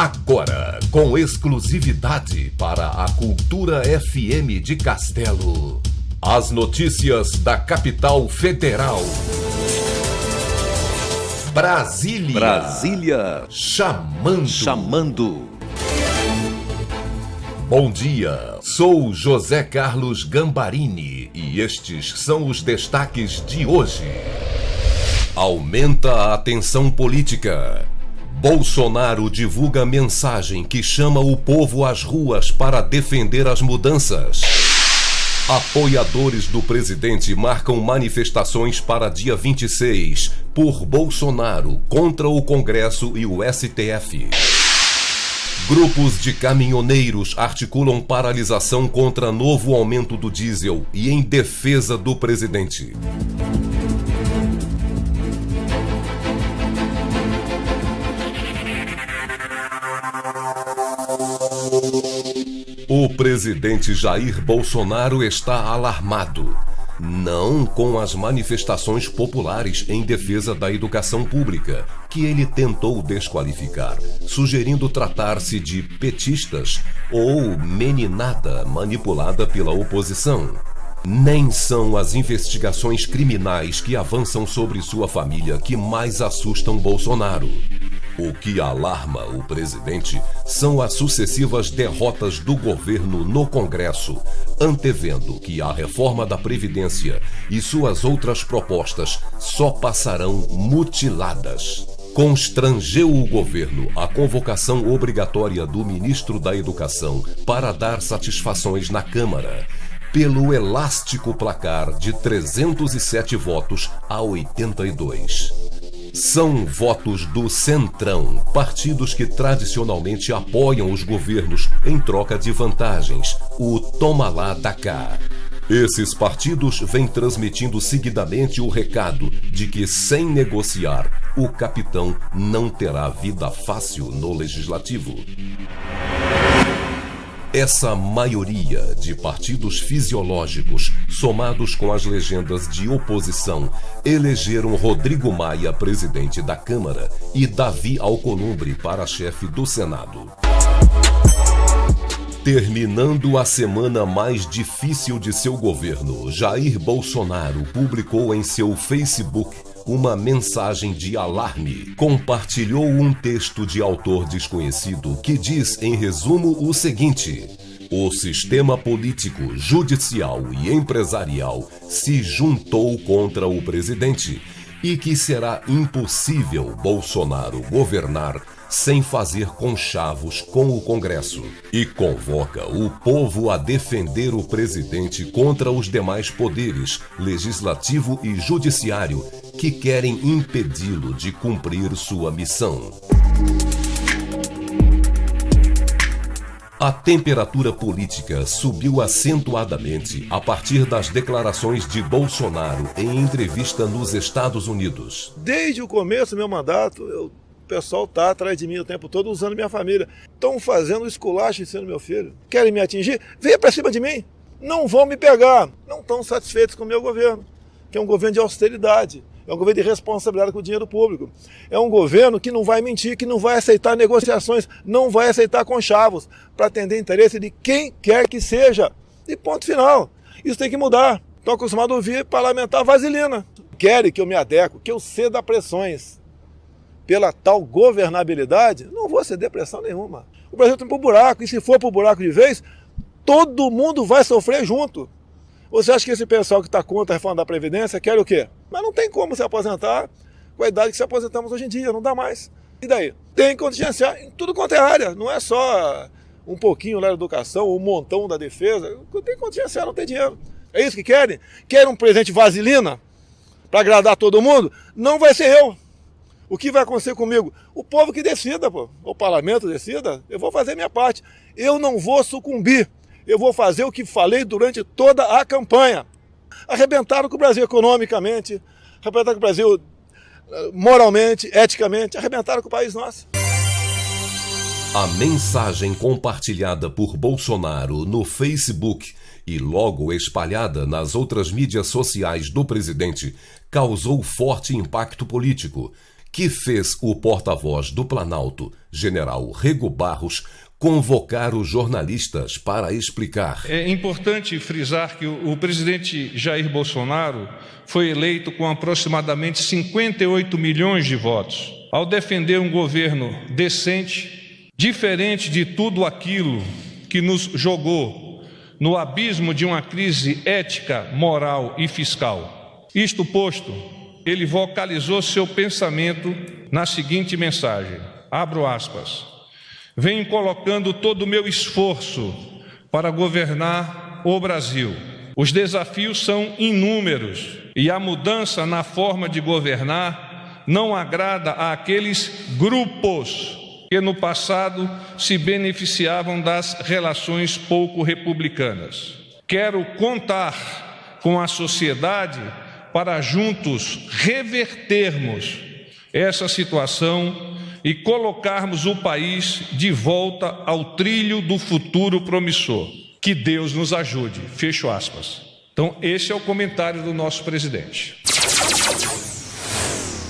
Agora, com exclusividade para a Cultura FM de Castelo, as notícias da capital federal. Brasília. Chamando. Bom dia, sou José Carlos Gambarini e estes são os destaques de hoje. Aumenta a tensão política. Bolsonaro divulga mensagem que chama o povo às ruas para defender as mudanças. Apoiadores do presidente marcam manifestações para dia 26 por Bolsonaro contra o Congresso e o STF. Grupos de caminhoneiros articulam paralisação contra novo aumento do diesel e em defesa do presidente. O presidente Jair Bolsonaro está alarmado, não com as manifestações populares em defesa da educação pública, que ele tentou desqualificar, sugerindo tratar-se de petistas ou meninada manipulada pela oposição. Nem são as investigações criminais que avançam sobre sua família que mais assustam Bolsonaro. O que alarma o presidente são as sucessivas derrotas do governo no Congresso, antevendo que a reforma da Previdência e suas outras propostas só passarão mutiladas. Constrangeu o governo a convocação obrigatória do ministro da Educação para dar satisfações na Câmara, pelo elástico placar de 307 votos a 82. São votos do Centrão, partidos que tradicionalmente apoiam os governos em troca de vantagens, o toma lá da cá. Esses partidos vêm transmitindo seguidamente o recado de que, sem negociar, o capitão não terá vida fácil no legislativo. Essa maioria de partidos fisiológicos, somados com as legendas de oposição, elegeram Rodrigo Maia presidente da Câmara e Davi Alcolumbre para chefe do Senado. Terminando a semana mais difícil de seu governo, Jair Bolsonaro publicou em seu Facebook uma mensagem de alarme. Compartilhou um texto de autor desconhecido que diz, em resumo, o seguinte: o sistema político, judicial e empresarial se juntou contra o presidente e que será impossível Bolsonaro governar sem fazer conchavos com o Congresso, e convoca o povo a defender o presidente contra os demais poderes, legislativo e judiciário, que querem impedi-lo de cumprir sua missão. A temperatura política subiu acentuadamente a partir das declarações de Bolsonaro em entrevista nos Estados Unidos. Desde o começo do meu mandato, o pessoal está atrás de mim o tempo todo, usando minha família. Estão fazendo esculacho em cima do meu filho. Querem me atingir? Venha para cima de mim. Não vão me pegar. Não estão satisfeitos com o meu governo, que é um governo de austeridade. É um governo de responsabilidade com o dinheiro público. É um governo que não vai mentir, que não vai aceitar negociações, não vai aceitar conchavos para atender interesse de quem quer que seja. E ponto final. Isso tem que mudar. Estou acostumado a ouvir parlamentar vaselina. Querem que eu me adeque, que eu ceda a pressões pela tal governabilidade? Não vou ceder pressão nenhuma. O Brasil está para o buraco, e se for para o buraco de vez, todo mundo vai sofrer junto. Você acha que esse pessoal que está contra a reforma da Previdência quer o quê? Mas não tem como se aposentar com a idade que se aposentamos hoje em dia, não dá mais. E daí? Tem que contingenciar em tudo quanto é área, não é só um pouquinho lá da educação, um montão da defesa. Tem que contingenciar, não tem dinheiro. É isso que querem? Querem um presidente vaselina para agradar todo mundo? Não vai ser eu. O que vai acontecer comigo? O povo que decida, pô. O parlamento decida, eu vou fazer minha parte. Eu não vou sucumbir. Eu vou fazer o que falei durante toda a campanha. Arrebentaram com o Brasil economicamente, arrebentaram com o Brasil moralmente, eticamente, arrebentaram com o país nosso. A mensagem compartilhada por Bolsonaro no Facebook e logo espalhada nas outras mídias sociais do presidente causou forte impacto político, que fez o porta-voz do Planalto, general Rego Barros, convocar os jornalistas para explicar. É importante frisar que o presidente Jair Bolsonaro foi eleito com aproximadamente 58 milhões de votos. Ao defender um governo decente, diferente de tudo aquilo que nos jogou no abismo de uma crise ética, moral e fiscal. Isto posto, ele vocalizou seu pensamento na seguinte mensagem, abro aspas, venho colocando todo o meu esforço para governar o Brasil. Os desafios são inúmeros e a mudança na forma de governar não agrada àqueles grupos que no passado se beneficiavam das relações pouco republicanas. Quero contar com a sociedade para juntos revertermos essa situação e colocarmos o país de volta ao trilho do futuro promissor. Que Deus nos ajude. Fecho aspas. Então, esse é o comentário do nosso presidente.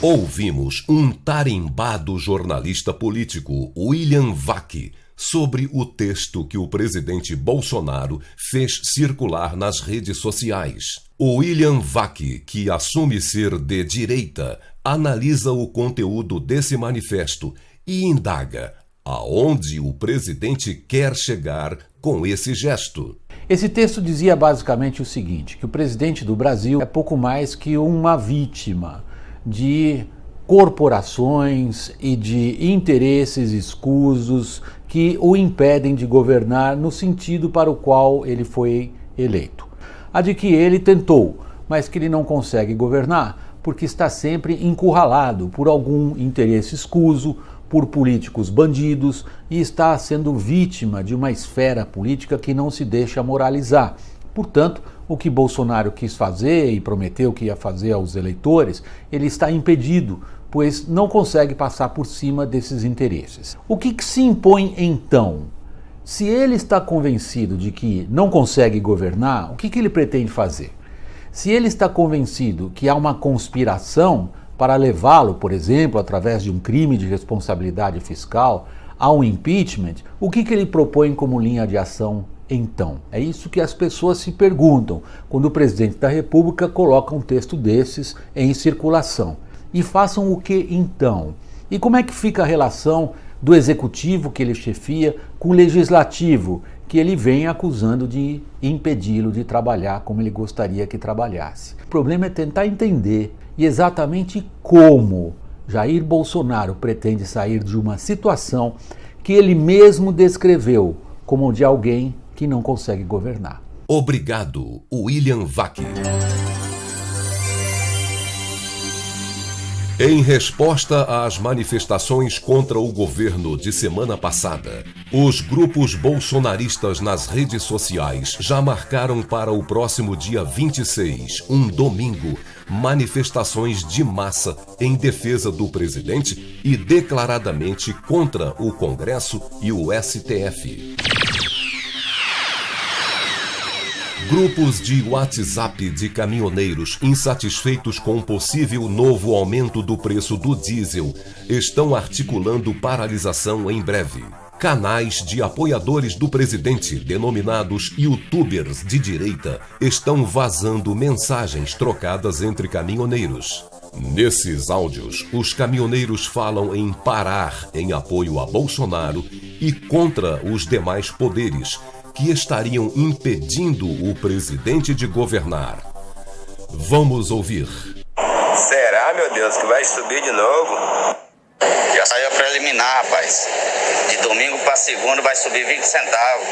Ouvimos um tarimbado jornalista político, William Vac, sobre o texto que o presidente Bolsonaro fez circular nas redes sociais. O William Vac, que assume ser de direita, analisa o conteúdo desse manifesto e indaga aonde o presidente quer chegar com esse gesto. Esse texto dizia basicamente o seguinte, que o presidente do Brasil é pouco mais que uma vítima de corporações e de interesses escusos que o impedem de governar no sentido para o qual ele foi eleito. A de que ele tentou, mas que ele não consegue governar porque está sempre encurralado por algum interesse escuso, por políticos bandidos e está sendo vítima de uma esfera política que não se deixa moralizar. Portanto, o que Bolsonaro quis fazer e prometeu que ia fazer aos eleitores, ele está impedido, pois não consegue passar por cima desses interesses. O que se impõe então? Se ele está convencido de que não consegue governar, o que ele pretende fazer? Se ele está convencido que há uma conspiração para levá-lo, por exemplo, através de um crime de responsabilidade fiscal, a um impeachment, o que ele propõe como linha de ação então? É isso que as pessoas se perguntam quando o presidente da República coloca um texto desses em circulação. E façam o que então? E como é que fica a relação do executivo que ele chefia com o legislativo, que ele vem acusando de impedi-lo de trabalhar como ele gostaria que trabalhasse? O problema é tentar entender e exatamente como Jair Bolsonaro pretende sair de uma situação que ele mesmo descreveu como de alguém que não consegue governar. Obrigado, William Vac. Em resposta às manifestações contra o governo de semana passada, os grupos bolsonaristas nas redes sociais já marcaram para o próximo dia 26, um domingo, manifestações de massa em defesa do presidente e declaradamente contra o Congresso e o STF. Grupos de WhatsApp de caminhoneiros insatisfeitos com o possível novo aumento do preço do diesel estão articulando paralisação em breve. Canais de apoiadores do presidente, denominados youtubers de direita, estão vazando mensagens trocadas entre caminhoneiros. Nesses áudios, os caminhoneiros falam em parar em apoio a Bolsonaro e contra os demais poderes, que estariam impedindo o presidente de governar. Vamos ouvir. Será, meu Deus, que vai subir de novo? Já saiu a preliminar, rapaz. De domingo para segunda vai subir 20 centavos.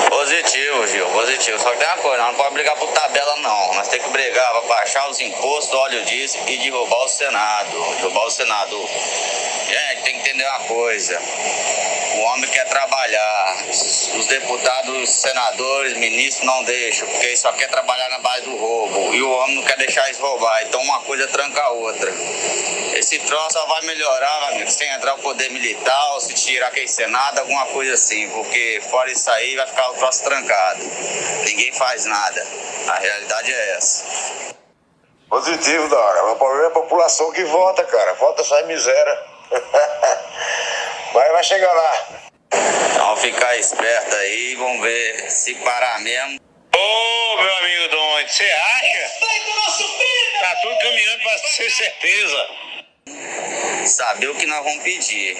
Positivo, Gil, positivo. Só que tem uma coisa, não pode brigar por tabela, não. Nós temos que brigar para baixar os impostos, óleo diesel e derrubar o Senado. Gente, tem que entender uma coisa. O homem quer trabalhar. Os deputados, os senadores, ministros não deixam, porque eles só quer trabalhar na base do roubo. E o homem não quer deixar eles roubar. Então uma coisa tranca a outra. Esse troço só vai melhorar, meu amigo, sem entrar o poder militar, ou se tirar aquele Senado, alguma coisa assim. Porque fora isso aí vai ficar o troço trancado. Ninguém faz nada. A realidade é essa. Positivo, Dora. O problema é a população que vota, cara. Vota essa miséria. Mas vai chegar lá. Então ficar esperto aí, vamos ver se parar mesmo. Ô, meu amigo Dom, você acha? Tá tudo caminhando pra ser certeza. Saber o que nós vamos pedir.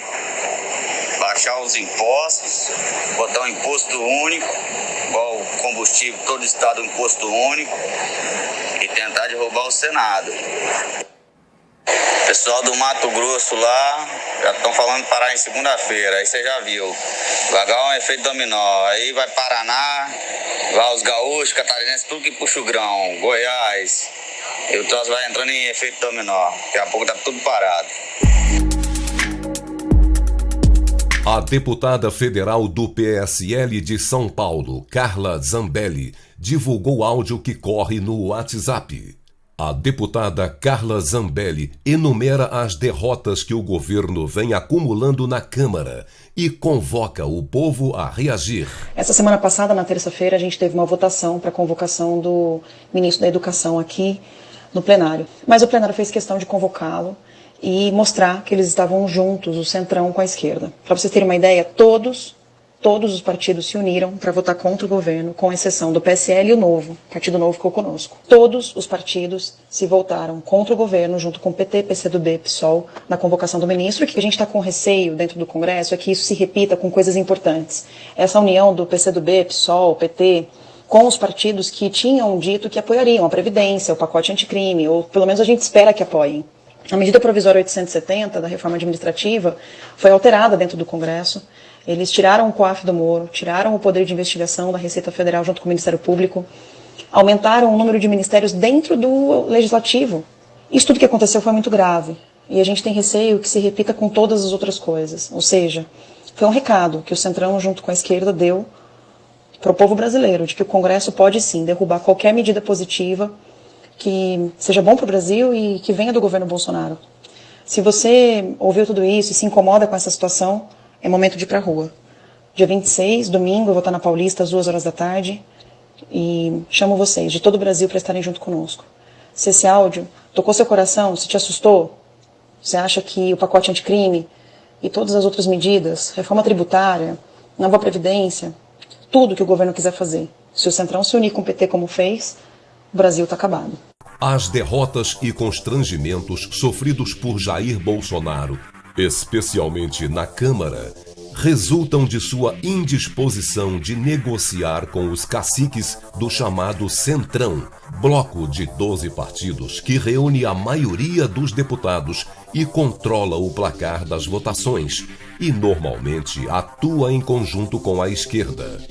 Baixar os impostos, botar um imposto único, igual o combustível, todo estado um imposto único, e tentar derrubar o Senado. O pessoal do Mato Grosso lá já estão falando de parar em segunda-feira, aí você já viu. Vai dar um efeito dominó. Aí vai Paraná, vai os gaúchos, catarinenses, tudo que puxa o grão, Goiás. E o troço vai entrando em efeito dominó. Daqui a pouco tá tudo parado. A deputada federal do PSL de São Paulo, Carla Zambelli, divulgou áudio que corre no WhatsApp. A deputada Carla Zambelli enumera as derrotas que o governo vem acumulando na Câmara e convoca o povo a reagir. Essa semana passada, na terça-feira, a gente teve uma votação para a convocação do ministro da Educação aqui no plenário. Mas o plenário fez questão de convocá-lo e mostrar que eles estavam juntos, o centrão com a esquerda. Para vocês terem uma ideia, todos os partidos se uniram para votar contra o governo, com exceção do PSL e o Novo. O Partido Novo ficou conosco. Todos os partidos se voltaram contra o governo, junto com o PT, PCdoB, PSOL, na convocação do ministro. E o que a gente está com receio dentro do Congresso é que isso se repita com coisas importantes. Essa união do PCdoB, PSOL, PT, com os partidos que tinham dito que apoiariam a Previdência, o pacote anticrime, ou pelo menos a gente espera que apoiem. A medida provisória 870 da reforma administrativa foi alterada dentro do Congresso. Eles tiraram o COAF do Moro, tiraram o poder de investigação da Receita Federal junto com o Ministério Público, aumentaram o número de ministérios dentro do Legislativo. Isso tudo que aconteceu foi muito grave. E a gente tem receio que se repita com todas as outras coisas. Ou seja, foi um recado que o Centrão, junto com a esquerda, deu para o povo brasileiro, de que o Congresso pode sim derrubar qualquer medida positiva que seja bom para o Brasil e que venha do governo Bolsonaro. Se você ouviu tudo isso e se incomoda com essa situação, é momento de ir para a rua. Dia 26, domingo, eu vou estar na Paulista às 2 horas da tarde e chamo vocês de todo o Brasil para estarem junto conosco. Se esse áudio tocou seu coração, se te assustou, você acha que o pacote anticrime e todas as outras medidas, reforma tributária, nova previdência, tudo que o governo quiser fazer, se o Centrão se unir com o PT como fez, o Brasil está acabado. As derrotas e constrangimentos sofridos por Jair Bolsonaro, especialmente na Câmara, resultam de sua indisposição de negociar com os caciques do chamado Centrão, bloco de 12 partidos que reúne a maioria dos deputados e controla o placar das votações e normalmente atua em conjunto com a esquerda.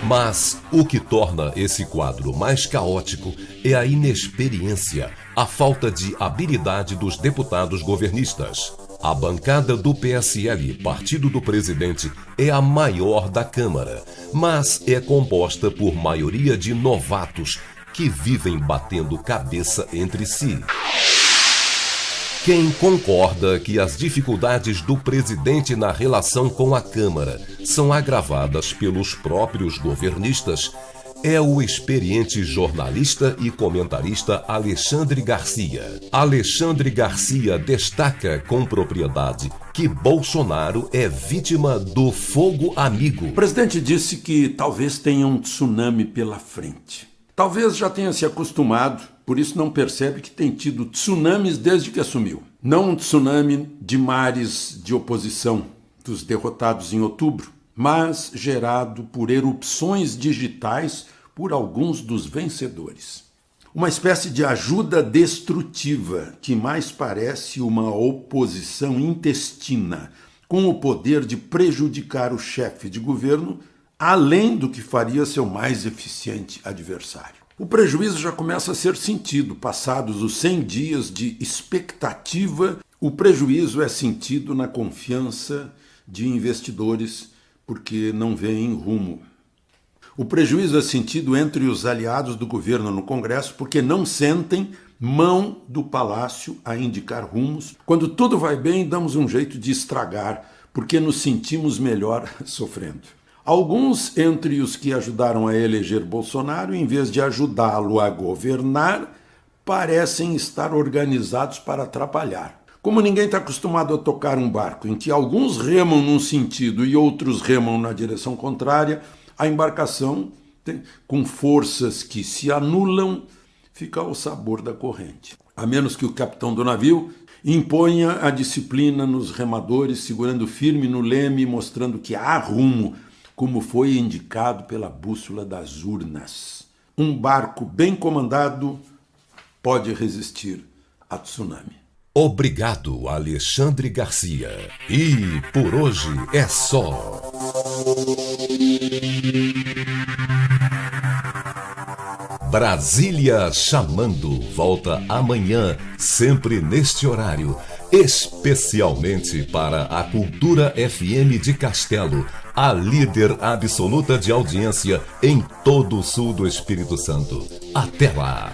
Mas o que torna esse quadro mais caótico é a inexperiência, a falta de habilidade dos deputados governistas. A bancada do PSL, partido do presidente, é a maior da Câmara, mas é composta por maioria de novatos que vivem batendo cabeça entre si. Quem concorda que as dificuldades do presidente na relação com a Câmara são agravadas pelos próprios governistas é o experiente jornalista e comentarista Alexandre Garcia. Alexandre Garcia destaca com propriedade que Bolsonaro é vítima do fogo amigo. O presidente disse que talvez tenha um tsunami pela frente. Talvez já tenha se acostumado, por isso não percebe que tem tido tsunamis desde que assumiu. Não um tsunami de mares de oposição dos derrotados em outubro, mas gerado por erupções digitais por alguns dos vencedores. Uma espécie de ajuda destrutiva que mais parece uma oposição intestina, com o poder de prejudicar o chefe de governo, além do que faria seu mais eficiente adversário. O prejuízo já começa a ser sentido. Passados os 100 dias de expectativa, o prejuízo é sentido na confiança de investidores, porque não veem rumo. O prejuízo é sentido entre os aliados do governo no Congresso, porque não sentem mão do Palácio a indicar rumos. Quando tudo vai bem, damos um jeito de estragar, porque nos sentimos melhor sofrendo. Alguns entre os que ajudaram a eleger Bolsonaro, em vez de ajudá-lo a governar, parecem estar organizados para atrapalhar. Como ninguém está acostumado a tocar um barco em que alguns remam num sentido e outros remam na direção contrária, a embarcação, com forças que se anulam, fica ao sabor da corrente. A menos que o capitão do navio imponha a disciplina nos remadores, segurando firme no leme, mostrando que há rumo, como foi indicado pela bússola das urnas. Um barco bem comandado pode resistir a tsunami. Obrigado, Alexandre Garcia. E por hoje é só. Brasília Chamando volta amanhã, sempre neste horário, especialmente para a Cultura FM de Castelo, a líder absoluta de audiência em todo o sul do Espírito Santo. Até lá!